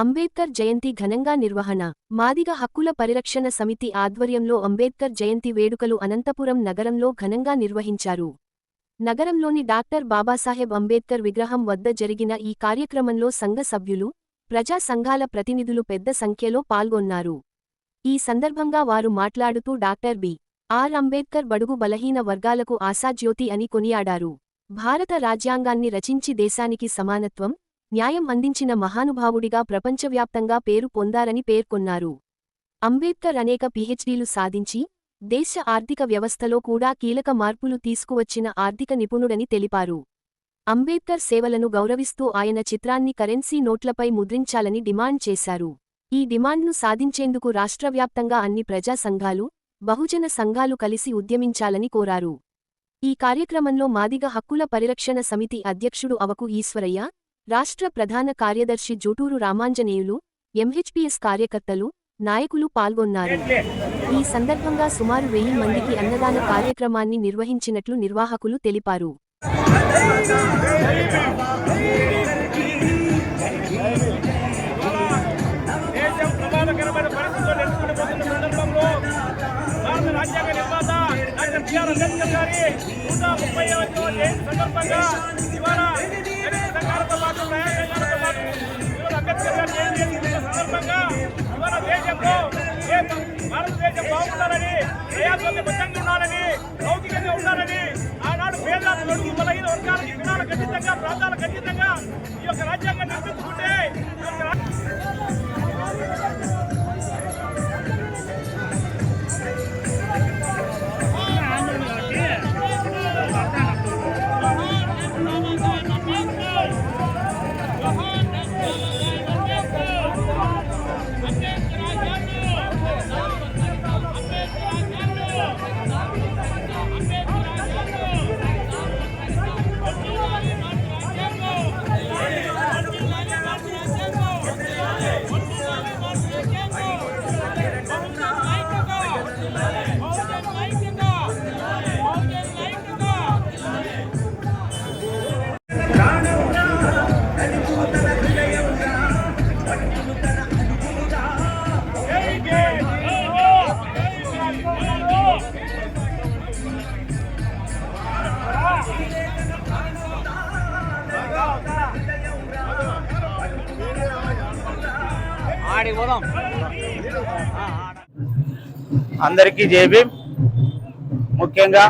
అంబేద్కర్ జయంతి ఘనంగా నిర్వహణ. మాదిగ హక్కుల పరిరక్షణ సమితి ఆధ్వర్యంలో అంబేద్కర్ జయంతి వేడుకలు అనంతపురం నగరంలో ఘనంగా నిర్వహించారు. నగరంలోని డాక్టర్ బాబాసాహెబ్ అంబేద్కర్ విగ్రహం వద్ద జరిగిన ఈ కార్యక్రమంలో సంఘ సభ్యులు, ప్రజా సంఘాల ప్రతినిధులు పెద్ద సంఖ్యలో పాల్గొన్నారు. ఈ సందర్భంగా వారు మాట్లాడుతూ డాక్టర్ బి.ఆర్. అంబేద్కర్ బడుగు బలహీన వర్గాలకు ఆశాజ్యోతి అని కొనియాడారు. భారత రాజ్యాంగాన్ని రచించి దేశానికి సమానత్వం, న్యాయం అందించిన మహానుభావుడిగా ప్రపంచవ్యాప్తంగా పేరు పొందారని పేర్కొన్నారు. అంబేద్కర్ అనేక పీహెచ్డీలు సాధించి, దేశ ఆర్థిక వ్యవస్థలో కూడా కీలక మార్పులు తీసుకువచ్చిన ఆర్థిక నిపుణుడని తెలిపారు. అంబేద్కర్ సేవలను గౌరవిస్తూ ఆయన చిత్రాన్ని కరెన్సీ నోట్లపై ముద్రించాలని డిమాండ్ చేశారు. ఈ డిమాండ్ను సాధించేందుకు రాష్ట్రవ్యాప్తంగా అన్ని ప్రజా సంఘాలు, బహుజన సంఘాలు కలిసి ఉద్యమించాలని కోరారు. ఈ కార్యక్రమంలో మాదిగ హక్కుల పరిరక్షణ సమితి అధ్యక్షుడు అవకు ఈశ్వరయ్య, రాష్ట్ర ప్రధాన కార్యదర్శి జూటూరు రామాంజనేయులు, ఎంహెచ్పీఎస్ కార్యకర్తలు, నాయకులు పాల్గొన్నారు. ఈ సందర్భంగా సుమారు 1000 మందికి అన్నదాన కార్యక్రమాన్ని నిర్వహించినట్లు నిర్వాహకులు తెలిపారు. భారతదేశం బాగుండాలని, ప్రజాస్వామ్యబద్ధంగా ఉండాలని, లౌకికంగా ఉండాలని, ఆనాడు పేదలకు బడుగు బలహీన వర్గాలకి కులాలకు ఖచ్చితంగా, ప్రాంతాలకు ఖచ్చితంగా ఈ యొక్క రాజ్యాంగాన్ని నిర్మించుకుంటే అందరికీ జై భీమ్. ముఖ్యంగా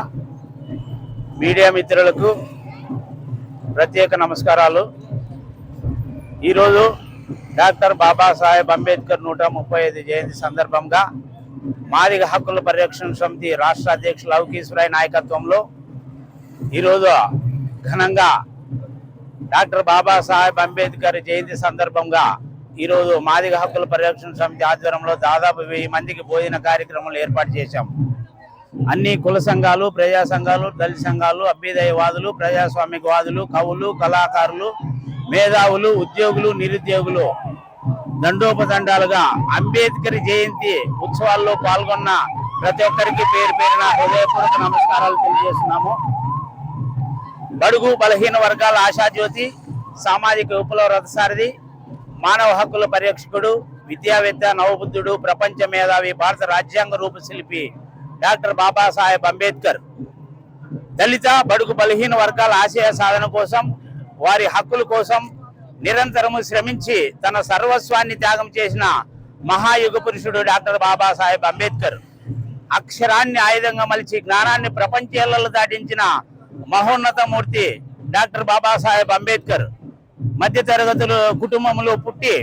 మీడియా మిత్రులకు ప్రత్యేక నమస్కారాలు. ఈరోజు డాక్టర్ బాబాసాహెబ్ అంబేద్కర్ 135 జయంతి సందర్భంగా మాదిగ హక్కుల పరిరక్షణ సమితి రాష్ట్ర అధ్యక్షులు అవకీశ్వరయ్య నాయకత్వంలో ఈరోజు ఘనంగా డాక్టర్ బాబాసాహెబ్ అంబేద్కర్ జయంతి సందర్భంగా ఈరోజు మాదిగ హక్కుల పరిరక్షణ సమితి ఆధ్వర్యంలో దాదాపు 1000 మందికి భోజన కార్యక్రమాలు ఏర్పాటు చేశాం. అన్ని కుల సంఘాలు, ప్రజా సంఘాలు, దళిత సంఘాలు, అభ్యుదయవాదులు, ప్రజాస్వామికవాదులు, కవులు, కళాకారులు, మేధావులు, ఉద్యోగులు, నిరుద్యోగులు దండోపదండాలుగా అంబేద్కర్ జయంతి ఉత్సవాల్లో పాల్గొన్న ప్రతి ఒక్కరికి పేరు పేరున హృదయపూర్వక నమస్కారాలు తెలియజేస్తున్నాము. బడుగు బలహీన వర్గాల ఆశాజ్యోతి, సామాజిక విప్లవ రథసారథి, మానవ హక్కుల పరిరక్షకుడు, విద్యావేత్త, నవబుద్ధుడు, ప్రపంచ మేధావి, భారత రాజ్యాంగ రూపశిల్పి డాక్టర్ బాబాసాహెబ్ అంబేద్కర్ దళిత బడుగు బలహీన వర్గాల ఆశయ సాధన కోసం, వారి హక్కుల కోసం నిరంతరము శ్రమించి తన సర్వస్వాన్ని త్యాగం చేసిన మహాయుగ పురుషుడు డాక్టర్ బాబాసాహెబ్ అంబేద్కర్. అక్షరాన్ని ఆయుధంగా మలిచి జ్ఞానాన్ని ప్రపంచాలలో దాటించిన మహోన్నత మూర్తి డాక్టర్ బాబాసాహెబ్ అంబేద్కర్. మధ్యతరగతుల కుటుంబంలో పుట్టి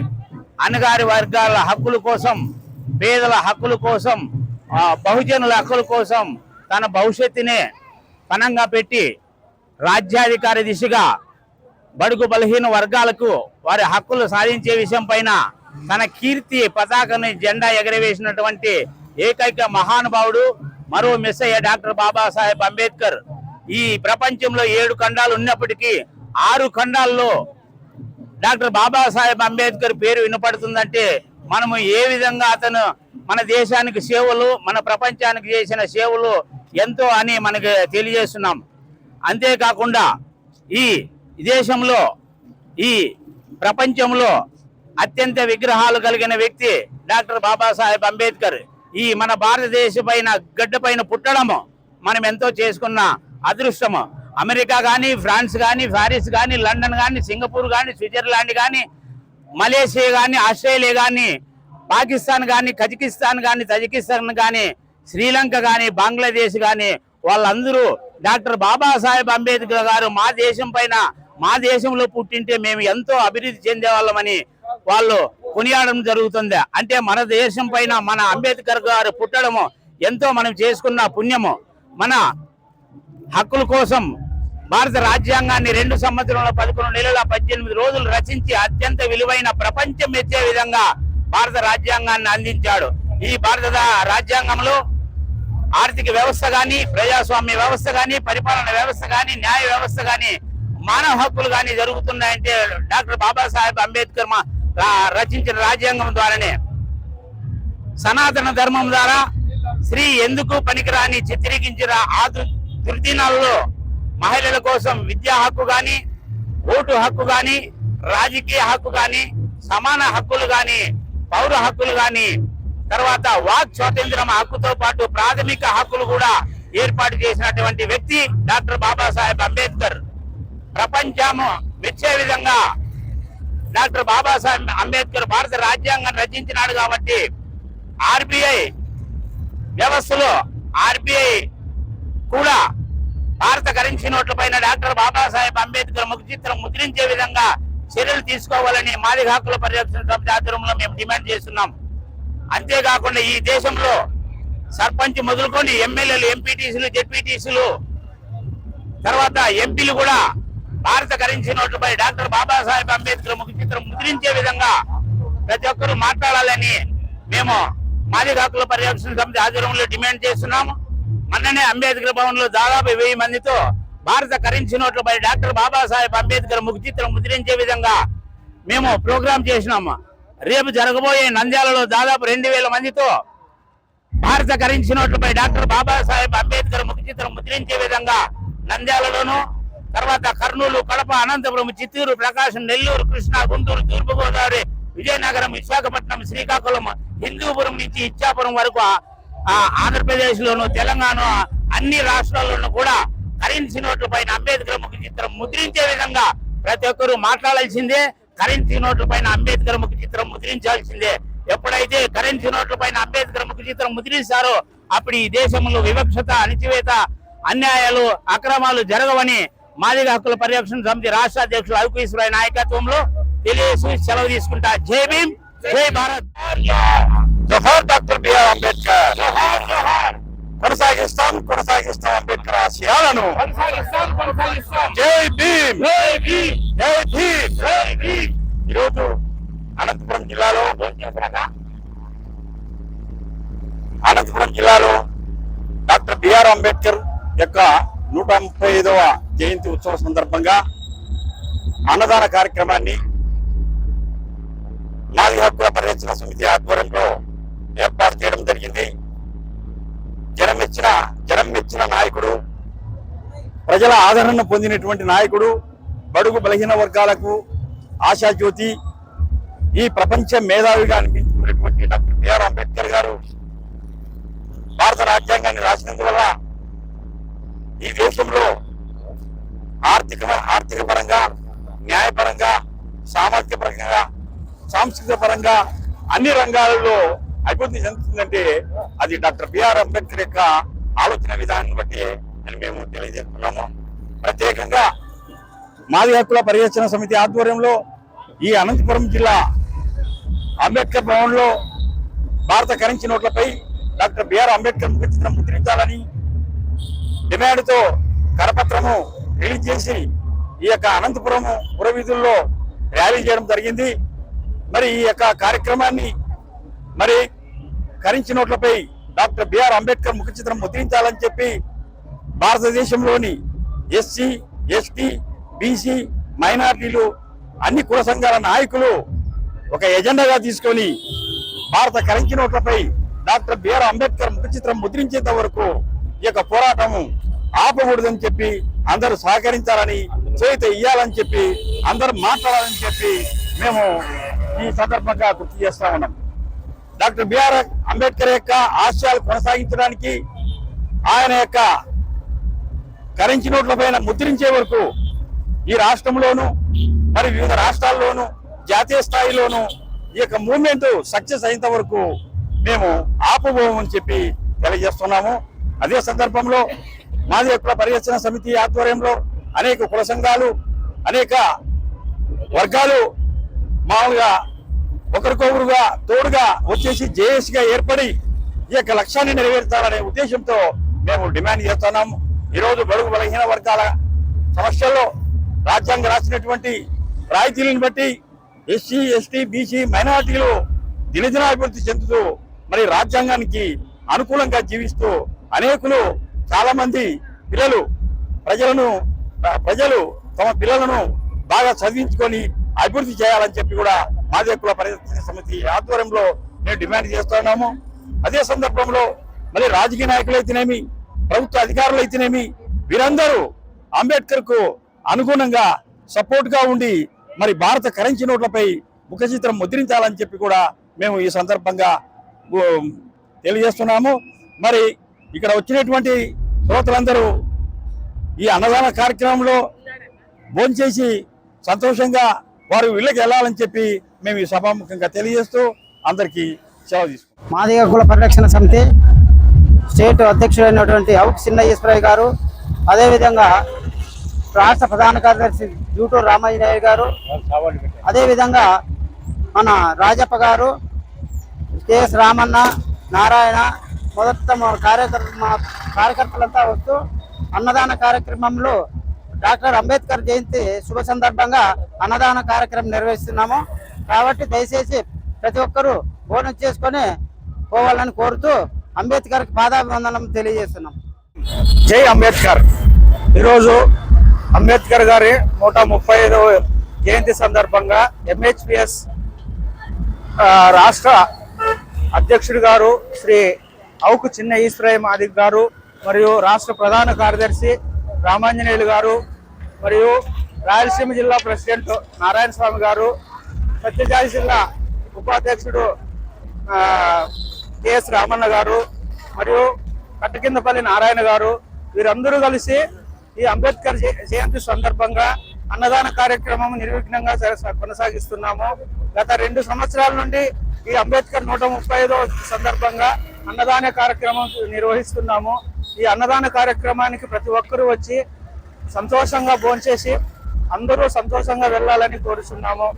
అణగారి వర్గాల హక్కుల కోసం, పేదల హక్కుల కోసం, బహుజనుల హక్కుల కోసం తన భవిష్యత్తునే పణంగా పెట్టి రాజ్యాధికారి దిశగా బడుగు బలహీన వర్గాలకు వారి హక్కులు సాధించే విషయం పైన తన కీర్తి పతాకాన్ని జెండా ఎగరవేసినటువంటి ఏకైక మహానుభావుడు మరో మెస్సయ్య డాక్టర్ బాబాసాహెబ్ అంబేద్కర్. ఈ ప్రపంచంలో 7 ఖండాలు ఉన్నప్పటికీ 6 ఖండాల్లో డాక్టర్ బాబాసాహెబ్ అంబేద్కర్ పేరు వినపడుతుందంటే మనము ఏ విధంగా అతను మన దేశానికి సేవలు, మన ప్రపంచానికి చేసిన సేవలు ఎంతో అని మనకి తెలియజేస్తున్నాం. అంతేకాకుండా ఈ దేశంలో, ఈ ప్రపంచంలో అత్యంత విగ్రహాలు కలిగిన వ్యక్తి డాక్టర్ బాబాసాహెబ్ అంబేద్కర్. ఈ మన భారతదేశ పైన గడ్డ పైన పుట్టడము మనం ఎంతో చేసుకున్న అదృష్టము. అమెరికా కానీ, ఫ్రాన్స్ కానీ, ప్యారిస్ కానీ, లండన్ కానీ, సింగపూర్ కానీ, స్విట్జర్లాండ్ కానీ, మలేషియా కానీ, ఆస్ట్రేలియా కానీ, పాకిస్తాన్ కానీ, కజకిస్తాన్ కానీ, తజికిస్తాన్ కానీ, శ్రీలంక కానీ, బంగ్లాదేశ్ కానీ వాళ్ళందరూ డాక్టర్ బాబాసాహెబ్ అంబేద్కర్ గారు మా దేశం పైన, మా దేశంలో పుట్టింటే మేము ఎంతో అభివృద్ధి చెందేవాళ్ళమని వాళ్ళు కొనియాడడం జరుగుతుంది. అంటే మన దేశం పైన మన అంబేద్కర్ గారు పుట్టడము ఎంతో మనం చేసుకున్న పుణ్యము. మన హక్కుల కోసం భారత రాజ్యాంగాన్ని 2 సంవత్సరంలో 11 నెలల 18 రోజులు రచించి అత్యంత విలువైన, ప్రపంచం మెచ్చే విధంగా భారత రాజ్యాంగాన్ని అందించాడు. ఈ భారత రాజ్యాంగంలో ఆర్థిక వ్యవస్థ కానీ, ప్రజాస్వామ్య వ్యవస్థ కానీ, పరిపాలన వ్యవస్థ కానీ, న్యాయ వ్యవస్థ కానీ, మానవ హక్కులు కానీ జరుగుతున్నాయంటే డాక్టర్ బాబాసాహెబ్ అంబేద్కర్ రచించిన రాజ్యాంగం ద్వారానే. సనాతన ధర్మం ద్వారా స్త్రీ ఎందుకు పనికిరాని చిత్రీకరించిన ఆ దుర్దినాల్లో మహిళల కోసం విద్యా హక్కు కానీ, ఓటు హక్కు కానీ, రాజకీయ హక్కు కానీ, సమాన హక్కులు కానీ, పౌర హక్కులు కానీ, తర్వాత వాక్ స్వాతంత్రం హక్కుతో పాటు ప్రాథమిక హక్కులు కూడా ఏర్పాటు చేసినటువంటి వ్యక్తి డాక్టర్ బాబాసాహెబ్ అంబేద్కర్. ప్రపంచము మెచ్చే విధంగా డాక్టర్ బాబాసాహెబ్ అంబేద్కర్ భారత రాజ్యాంగం రచించినాడు. కాబట్టి ఆర్బిఐ వ్యవస్థలో ఆర్బిఐ కూడా భారత కరెన్సీ నోట్ల పైన డాక్టర్ బాబాసాహెబ్ అంబేద్కర్ ముఖ చిత్రం ముద్రించే విధంగా చర్యలు తీసుకోవాలని మాదిగ హక్కుల పరిరక్షణ సమితి ఆధ్వర్యంలో మేము డిమాండ్ చేస్తున్నాం. అంతేకాకుండా ఈ దేశంలో సర్పంచ్ మొదలుకొని ఎమ్మెల్యేలు, ఎంపీటీసీలు, జెడ్పీటీసీలు, తర్వాత ఎంపీలు కూడా భారత కరెన్సీ నోట్లపై డాక్టర్ బాబాసాహెబ్ అంబేద్కర్ ముఖ చిత్రం ముద్రించే విధంగా ప్రతి ఒక్కరూ మాట్లాడాలని మేము మాదిగ హక్కుల పరిరక్షణ సమితి ఆధ్వర్యంలో డిమాండ్ చేస్తున్నాము. మొన్ననే అంబేద్కర్ భవన్ లో దాదాపు 1000 మందితో భారత కరెన్సీ నోట్లపై డాక్టర్ బాబాసాహెబ్ అంబేద్కర్ ముఖ చిత్రం ముద్రించే విధంగా మేము ప్రోగ్రాం చేసినాము. రేపు జరగబోయే నంద్యాలలో దాదాపు 2000 మందితో భారత కరెన్సీ నోట్లపై డాక్టర్ బాబాసాహెబ్ అంబేద్కర్ ముఖ చిత్రం ముద్రించే విధంగా నంద్యాలలోను, తర్వాత కర్నూలు, కడప, అనంతపురం, చిత్తూరు, ప్రకాశం, నెల్లూరు, కృష్ణా, గుంటూరు, తూర్పుగోదావరి, విజయనగరం, విశాఖపట్నం, శ్రీకాకుళం, హిందూపురం నుంచి ఇచ్చాపురం వరకు ఆంధ్రప్రదేశ్ లోను, తెలంగాణ అన్ని రాష్ట్రాల్లోనూ కూడా కరెన్సీ నోట్ల పైన అంబేద్కర్ ముఖ చిత్రం ముద్రించే విధంగా ప్రతి ఒక్కరూ మాట్లాడాల్సిందే. కరెన్సీ నోట్ల పైన అంబేద్కర్ ముఖ చిత్రం ముద్రించాల్సిందే. ఎప్పుడైతే కరెన్సీ నోట్ల పైన అంబేద్కర్ ముఖ చిత్రం ముద్రిస్తారో అప్పుడు ఈ దేశంలో వివక్షత, అణిచివేత, అన్యాయాలు, అక్రమాలు జరగవని మాదిగ హక్కుల పరిరక్షణ సమితి రాష్ట్ర అధ్యక్షులు అవికీశ్వరయ్య నాయకత్వంలో తెలియజేసి సెలవు తీసుకుంటా. జై భీమ్, జై భారత్. జోహార్ డాక్టర్ బిఆర్ అంబేద్కర్. కొనసాగిస్తాం అంబేద్కర్ ఆశయాలను. జై భీమ్, జై భీమ్. ఈరోజు అనంతపురం జిల్లాలో డాక్టర్ బిఆర్ అంబేద్కర్ యొక్క 135వ జయంతి ఉత్సవ సందర్భంగా అన్నదాన కార్యక్రమాన్ని మాదిగ హక్కుల పరిరక్షణ సమితి ఆధ్వర్యంలో ఏర్పాటు చేయడం జరిగింది. జనం మెచ్చిన నాయకుడు, ప్రజల ఆదరణ పొందినటువంటి నాయకుడు, బడుగు బలహీన వర్గాలకు ఆశాజ్యోతి, ఈ ప్రపంచ మేధావిగా అనిపించుకున్నటువంటి డాక్టర్ బిఆర్ అంబేద్కర్ గారు భారత రాజ్యాంగాన్ని రాసినందువల్ల ఈ దేశంలో ఆర్థిక పరంగా, న్యాయపరంగా, సామాజిక పరంగా, సాంస్కృతిక పరంగా అన్ని రంగాలలో అభివృద్ధి చెందుతుందంటే అది డాక్టర్ బిఆర్ అంబేద్కర్ యొక్క ఆలోచన విధానాన్ని బట్టి అని మేము తెలియజేస్తున్నాము. ప్రత్యేకంగా మాదిగ హక్కుల పరిరక్షణ సమితి ఆధ్వర్యంలో ఈ అనంతపురం జిల్లా అంబేద్కర్ భవన్ లో భారత కరెన్సీ నోట్లపై డాక్టర్ బిఆర్ అంబేద్కర్ ముఖ చిత్రం ముద్రించాలని డిమాండ్తో కరపత్రము రిలీజ్ చేసి ఈ యొక్క అనంతపురం పురవీధుల్లో ర్యాలీ చేయడం జరిగింది. మరి ఈ యొక్క కార్యక్రమాన్ని మరి కరెన్సీ నోట్లపై డాక్టర్ బిఆర్ అంబేద్కర్ ముఖ చిత్రం ముద్రించాలని చెప్పి భారతదేశంలోని ఎస్సీ, ఎస్టీ, బీసీ, మైనారిటీలు, అన్ని కుల సంఘాల నాయకులు ఒక ఎజెండాగా తీసుకొని భారత కరెన్సీ నోట్లపై డాక్టర్ బిఆర్ అంబేద్కర్ ముఖ చిత్రం ముద్రించేంత వరకు ఈ యొక్క పోరాటం ఆపకూడదని చెప్పి అందరూ సహకరించాలని, చేత ఇయ్యాలని చెప్పి, అందరూ మాట్లాడాలని చెప్పి మేము ఈ సందర్భంగా గుర్తు చేస్తా ఉన్నాం. డాక్టర్ బిఆర్ అంబేద్కర్ యొక్క ఆశయాలు కొనసాగించడానికి ఆయన యొక్క కరెన్సీ నోట్ల పైన ముద్రించే వరకు ఈ రాష్ట్రంలోను మరి వివిధ రాష్ట్రాల్లోనూ జాతీయ స్థాయిలోనూ ఈ యొక్క మూవ్మెంట్ సక్సెస్ అయినంత వరకు మేము ఆపబోమని చెప్పి తెలియజేస్తున్నాము. అదే సందర్భంలో మాది కుల పరిరక్షణ సమితి ఆధ్వర్యంలో అనేక కుల సంఘాలు అనేక వర్గాలు మామూలుగా ఒకరికొకరుగా తోడుగా వచ్చేసి జేఏసీగా ఏర్పడి ఈ యొక్క లక్ష్యాన్ని నెరవేర్చాలనే ఉద్దేశంతో మేము డిమాండ్ చేస్తున్నాము. ఈరోజు బడుగు బలహీన వర్గాల సమస్యల్లో రాజ్యాంగం రాసినటువంటి రాయితీలను బట్టి ఎస్సీ ఎస్టీ బీసీ మైనారిటీలు దినదినాభివృద్ధి చెందుతూ మరి రాజ్యాంగానికి అనుకూలంగా జీవిస్తూ అనేకులు చాలా మంది ప్రజలు తమ పిల్లలను బాగా చదివించుకొని అభివృద్ధి చేయాలని చెప్పి కూడా మాదిగ కుల పరిరక్షణ సమితి ఆధ్వర్యంలో మేము డిమాండ్ చేస్తున్నాము. అదే సందర్భంలో మరి రాజకీయ నాయకులు అయితేనేమి ప్రభుత్వ అధికారులు అయితేనేమి వీరందరూ అంబేద్కర్ కు అనుగుణంగా సపోర్ట్ గా ఉండి మరి భారత కరెన్సీ నోట్లపై ముఖ చిత్రం ముద్రించాలని చెప్పి కూడా మేము ఈ సందర్భంగా తెలియజేస్తున్నాము. మరి ఇక్కడ వచ్చినటువంటి శ్రోతలందరూ ఈ అన్నదాన కార్యక్రమంలో భోంచేసి సంతోషంగా వారు ఇళ్ళకి వెళ్ళాలని చెప్పి మేము ఈ సభాముఖంగా తెలియజేస్తూ అందరికీ సెలవు తీసుకుంటాం. మాదిగ కుల పరిరక్షణ సమితి స్టేట్ అధ్యక్షుడైనటువంటి అవుకు చిన్న ఈశ్వరయ్య గారు, అదేవిధంగా రాష్ట్ర ప్రధాన కార్యదర్శి జూటూరు రామాంజనేయ గారు, అదేవిధంగా మన రాజప్ప గారు, కెఎస్ రామన్న, నారాయణ మొదట కార్యకర్తలంతా వస్తూ అన్నదాన కార్యక్రమంలో డాక్టర్ అంబేద్కర్ జయంతి శుభ సందర్భంగా అన్నదాన కార్యక్రమం నిర్వహిస్తున్నాము. కాబట్టి దయచేసి ప్రతి ఒక్కరూ భోజనం చేసుకొని పోవాలని కోరుతూ అంబేద్కర్కి పాదాభివందనం తెలియజేస్తున్నాం. జై అంబేద్కర్. ఈరోజు అంబేద్కర్ గారి 135వ జయంతి సందర్భంగా ఎంహెచ్పిఎస్ రాష్ట్ర అధ్యక్షుడు గారు శ్రీ అవుకు చిన్న ఈశ్వరయ్య మాదిగ గారు, మరియు రాష్ట్ర ప్రధాన కార్యదర్శి రామాంజనేయులు గారు, మరియు రాయలసీమ జిల్లా ప్రెసిడెంట్ నారాయణ స్వామి గారు, సత్యసాయి జిల్లా ఉపాధ్యక్షుడు కెఎస్ రామన్న గారు, మరియు కట్టకిందపల్లి నారాయణ గారు, వీరందరూ కలిసి ఈ అంబేద్కర్ జయంతి సందర్భంగా అన్నదాన కార్యక్రమం నిర్విఘ్నంగా కొనసాగిస్తున్నాము. గత 2 సంవత్సరాల నుండి ఈ అంబేద్కర్ 135వ సందర్భంగా అన్నదాన కార్యక్రమం నిర్వహిస్తున్నాము. ఈ అన్నదాన కార్యక్రమానికి ప్రతి ఒక్కరూ వచ్చి సంతోషంగా భోంచేసి అందరూ సంతోషంగా వెళ్ళాలని కోరుతున్నాము.